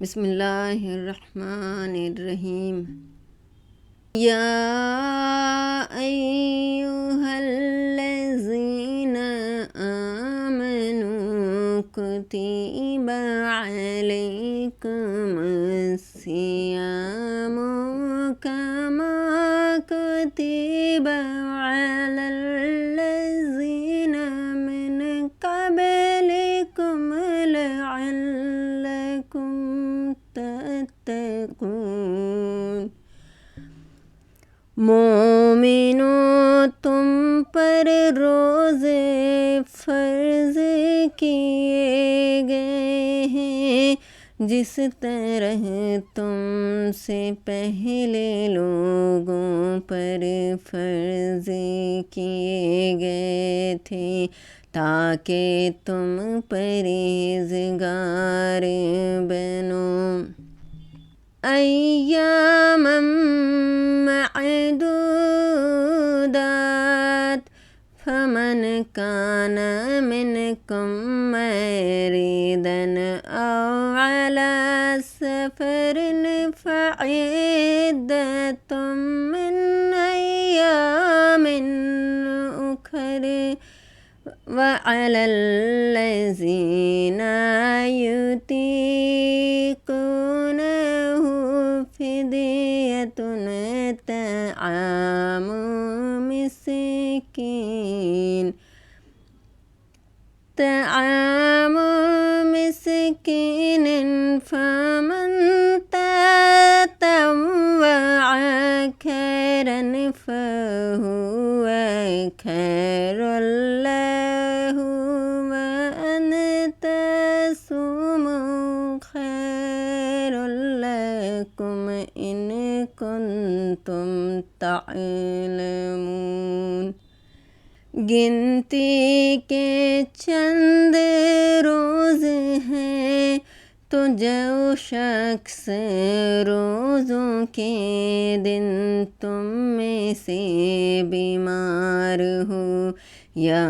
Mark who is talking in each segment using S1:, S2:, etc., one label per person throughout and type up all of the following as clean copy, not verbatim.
S1: بسم اللہ الرحمن الرحیم۔ یا ایہا الذین آمنوا کتب علیکم الصیام کما کتب علی الذین من قبلکم لعلکم تتقون۔ مومنوں، تم پر روزے فرض کیے گئے ہیں جس طرح تم سے پہلے لوگوں پر فرض کیے گئے تھے تاکہ تم پرہیزگار بنو۔ ایاما معدودات، فمن کان منکم مریضا او علی سفر فعدۃ من ایام اخر، وعلی الذین یطیقونہ فدیۃ طعام مسکین فمن تطوع خیرا فہو خیر لہ، وان تصوموا خیر لکم ان کنتم تعلمون۔ گنتی کے چند روز ہیں تو جو شخص روزوں کے دن تم میں سے بیمار ہو یا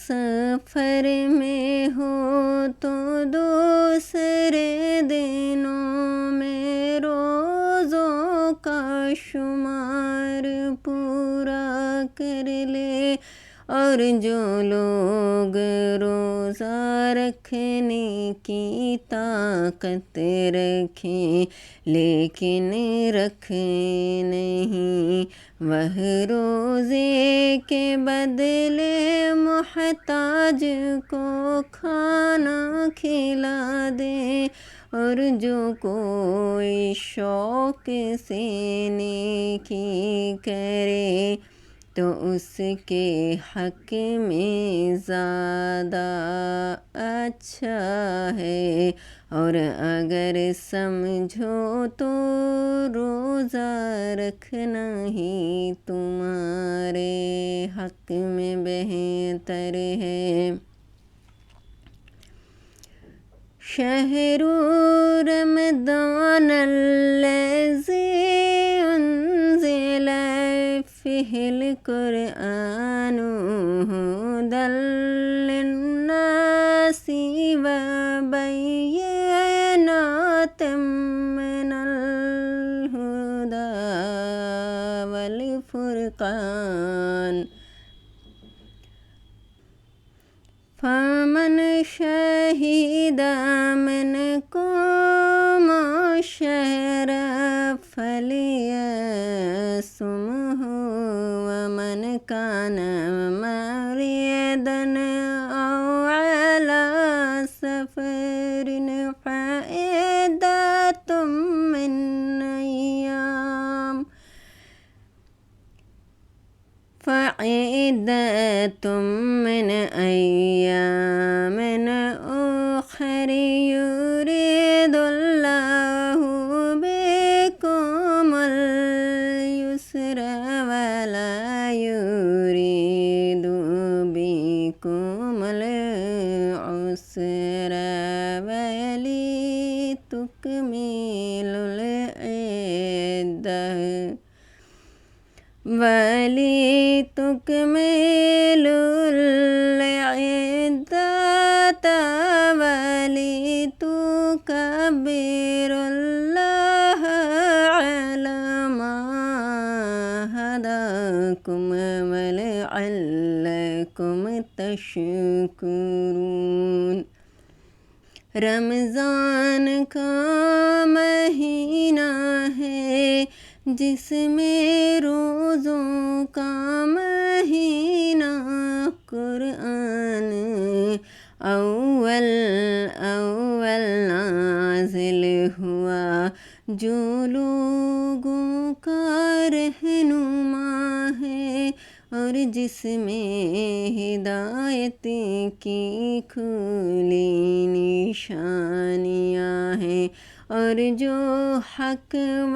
S1: سفر میں ہو تو دوسرے دنوں میں روزوں کا شمار پورا کر لے، اور جو لوگ روزہ رکھنے کی طاقت رکھیں لیکن رکھے نہیں، وہ روزے کے بدلے محتاج کو کھانا کھلا دے، اور جو کوئی شوق سے نیکی کرے تو اس کے حق میں زیادہ اچھا ہے، اور اگر سمجھو تو روزہ رکھنا ہی تمہارے حق میں بہتر ہے۔ شہر رمضان الذی انزل فیہ القرآن ھدی للناس وبینات من الھدی والفرقان، فمن شہد منکم الشہر فلیصمہ، ومن کان مریضا او علی سفر فعدۃ من ایام اخر، یرید اللہ بکم الیسر ولا یرید بکم العسر ولتکملوا العدۃ وَلِتُكْمِلُوا الْعِدَّةَ وَلِتُكَبِّرُوا تكبروا الله على ما هداكم ولعلكم تشکرون۔ رمضان کا مہینہ ہے جس میں روزوں کا مہینہ، قرآن اول نازل ہوا جو لوگوں کا رہنما ہے، اور جس میں ہدایت کی کھلی نشانیاں ہیں، اور جو حق و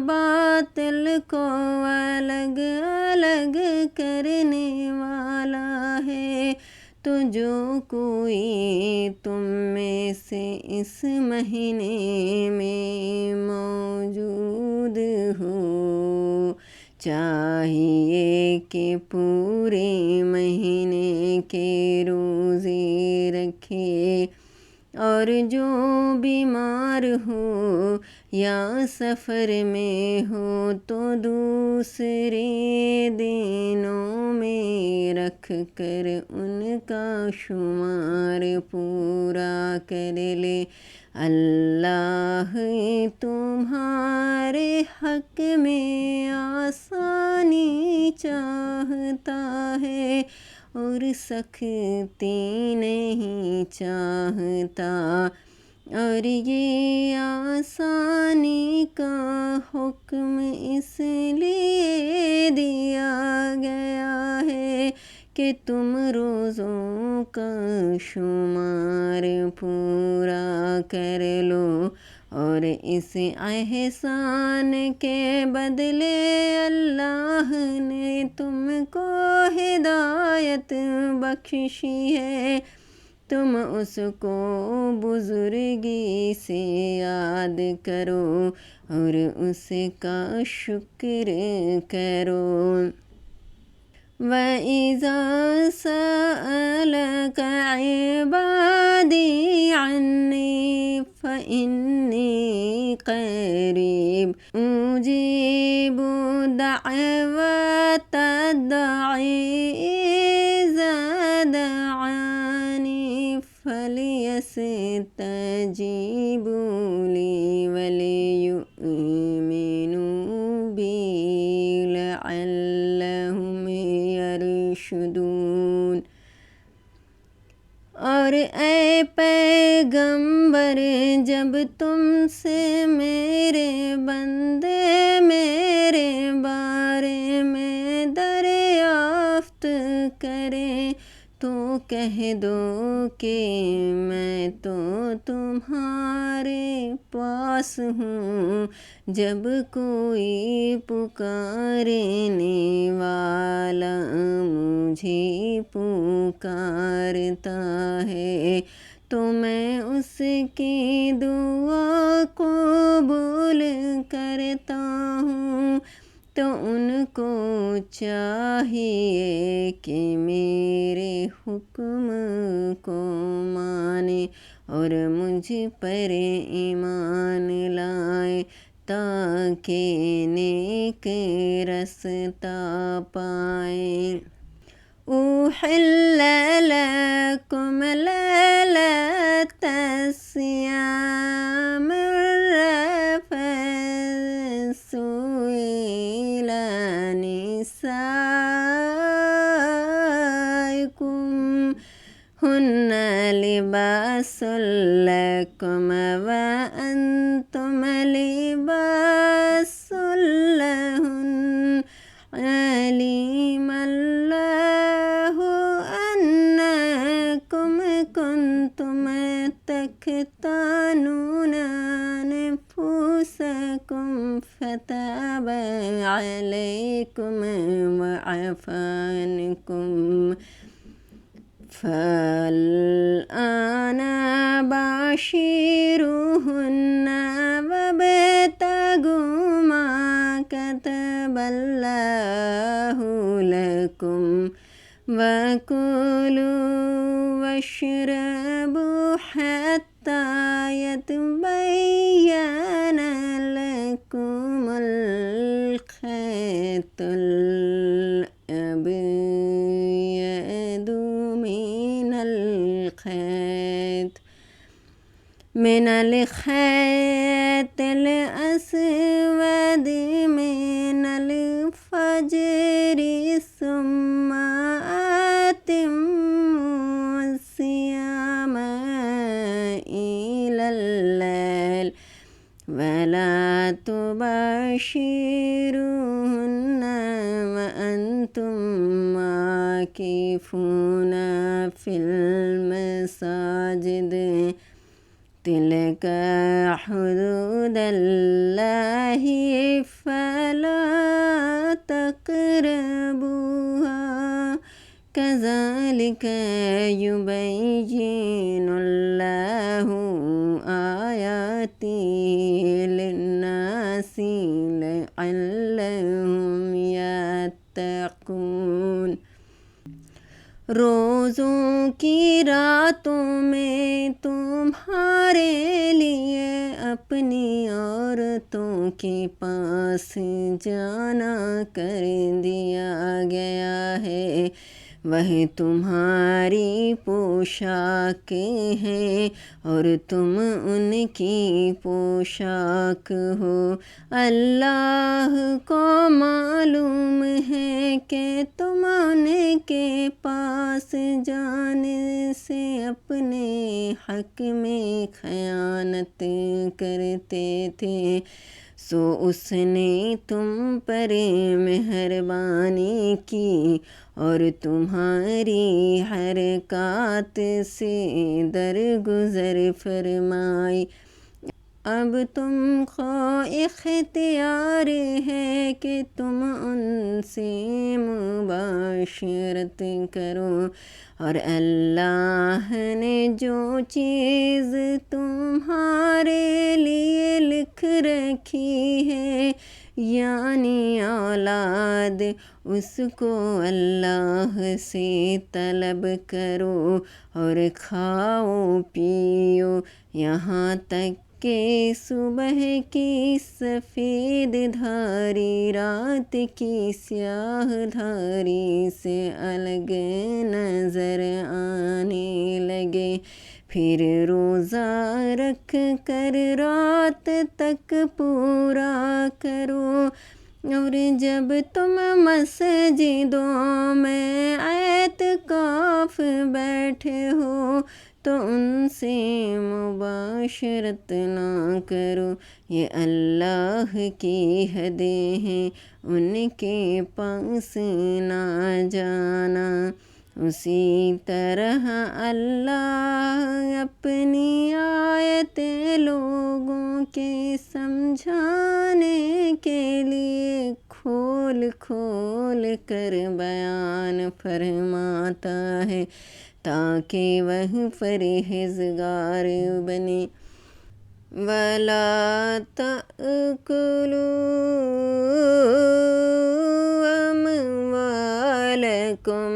S1: باطل کو الگ الگ کرنے والا ہے۔ تو جو کوئی تم میں سے اس مہینے میں موجود ہو، چاہیے کہ پورے مہینے کے روزے رکھے، اور جو بیمار ہو یا سفر میں ہو تو دوسرے دنوں میں رکھ کر ان کا شمار پورا کر لے۔ اللہ تمہارے حق میں آسانی چاہتا ہے اور سختی نہیں چاہتا، اور یہ آسانی کا حکم اس لیے دیا گیا ہے کہ تم روزوں کا شمار پورا کر لو، اور اس احسان کے بدلے اللہ نے تم کو ہدایت بخشی ہے۔ تم اس کو بزرگی سے یاد کرو اور اس کا شکر کرو۔ وَإِذَا سَأَلَكَ عِبَادِي عَنِّي فَإِنِّي قَرِيبٌ أُجِيبُ دَعْوَةَ الدَّاعِ إِذَا دَعَانِ فَلْيَسْتَجِيبُوا لِي وَلْيُؤْمِنُوا بِي لَعَلَّهُمْ يَرْشُدُونَ۔ اور اے پیغمبر، جب تم سے میرے بندے میرے بارے میں دریافت کریں تو کہہ دو کہ میں تو تمہارے پاس ہوں جب کوئی پکارنے والا مجھے پکارتا ہے تو میں اس کی دعا قبول کرتا ہوں۔ تو ان کو چاہیے کہ میرے حکم کو مانیں اور مجھ پر ایمان لائیں تاکہ نیک رستہ پائیں۔ أُحِلَّ لَكُمْ لَيْلَةَ الصِّيَامِ الرَّفَثُ إِلَى نِسَائِكُمْ هُنَّ لِبَاسٌ لَكُمْ وَأَنْتُمْ لِبَاسٌ لَهُنَّ عَلِمَ اللَّهُ أَنَّكُمْ كُنْتُمْ تَخْتَانُونَ أَنفُسَكُمْ فَتَابَ عَلَيْكُمْ وَعَفَا عَنْكُمْ، فَالْآنَ بَاشِرُوهُنَّ وَابْتَغُوا مَا كَتَبَ اللَّهُ لَكُمْ وَكُلُوا وَاشْرَبُوا حَتَّى يَتَبَيَّنَ خیط الأسود من الفجر ثم أتموا الصيام إلى الليل ولا تباشروهن وأنتم عاكفون في المساجد تلك حدود الله فلا تقربوها كذلك يبين الله آياته للناس لعلهم يتقون۔ روزوں کی راتوں میں تمہارے لیے اپنی عورتوں کے پاس جانا کر دیا گیا ہے، وہ تمہاری پوشاک ہیں اور تم ان کی پوشاک ہو۔ اللہ کو معلوم ہے کہ تم ان کے پاس جانے سے اپنے حق میں خیانت کرتے تھے، سو اس نے تم پر مہربانی کی اور تمہاری حرکات سے درگزر فرمائی۔ اب تم کو اختیار ہے کہ تم ان سے مباشرت کرو، اور اللہ نے جو چیز تمہارے لیے لکھ رکھی ہے یعنی اولاد، اس کو اللہ سے طلب کرو اور کھاؤ پیو یہاں تک کہ صبح کی سفید دھاری رات کی سیاہ دھاری سے الگ نظر آنے لگے، پھر روزہ رکھ کر رات تک پورا کرو، اور جب تم مسجدوں میں اعتکاف بیٹھے ہو تو ان سے مباشرت نہ کرو، یہ اللہ کی حدیں ہیں، ان کے پاس نہ جانا۔ اسی طرح اللہ اپنی آیتیں لوگوں کے سمجھانے کے لیے کھول کھول کر بیان فرماتا ہے تاکہ وہ پرہیزگار بنے۔ وَلَا تَأْكُلُوا أَمْوَالَكُمْ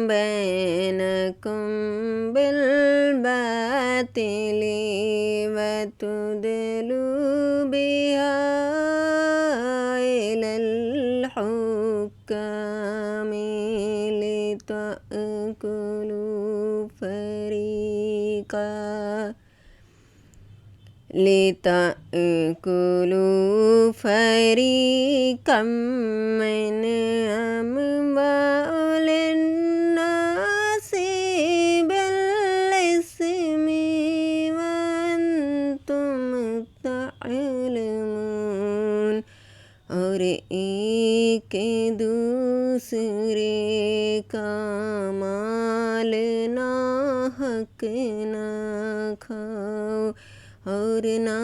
S1: بَيْنَكُمْ بِالْبَاطِلِ وَتُدْلُوا بِهَا إِلَى الْحُكَّامِ لِتَأْكُلُوا فَرِيقًا مِّنْ أَمْوَالِ النَّاسِ بِالْإِثْمِ وَأَنْتُمْ تَعْلَمُونَ، اور ایک دوسرے کا مال ناحق نہ کھاؤ اور نہ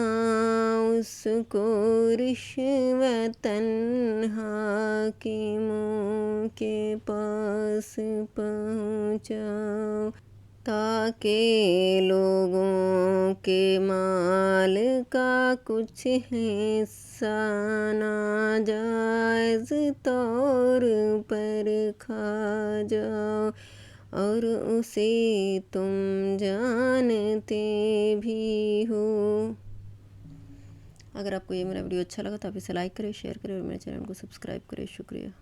S1: اس کو رشوتاً حاکموں کے پاس پہنچاؤ تاکہ لوگوں کے مال کا کچھ حصہ ناجائز طور پر کھا جاؤ اور اسے تم جانتے بھی ہو۔ اگر آپ کو یہ میرا ویڈیو اچھا لگا تو آپ اسے لائک کریں، شیئر کریں اور میرے چینل کو سبسکرائب کریں۔ شکریہ۔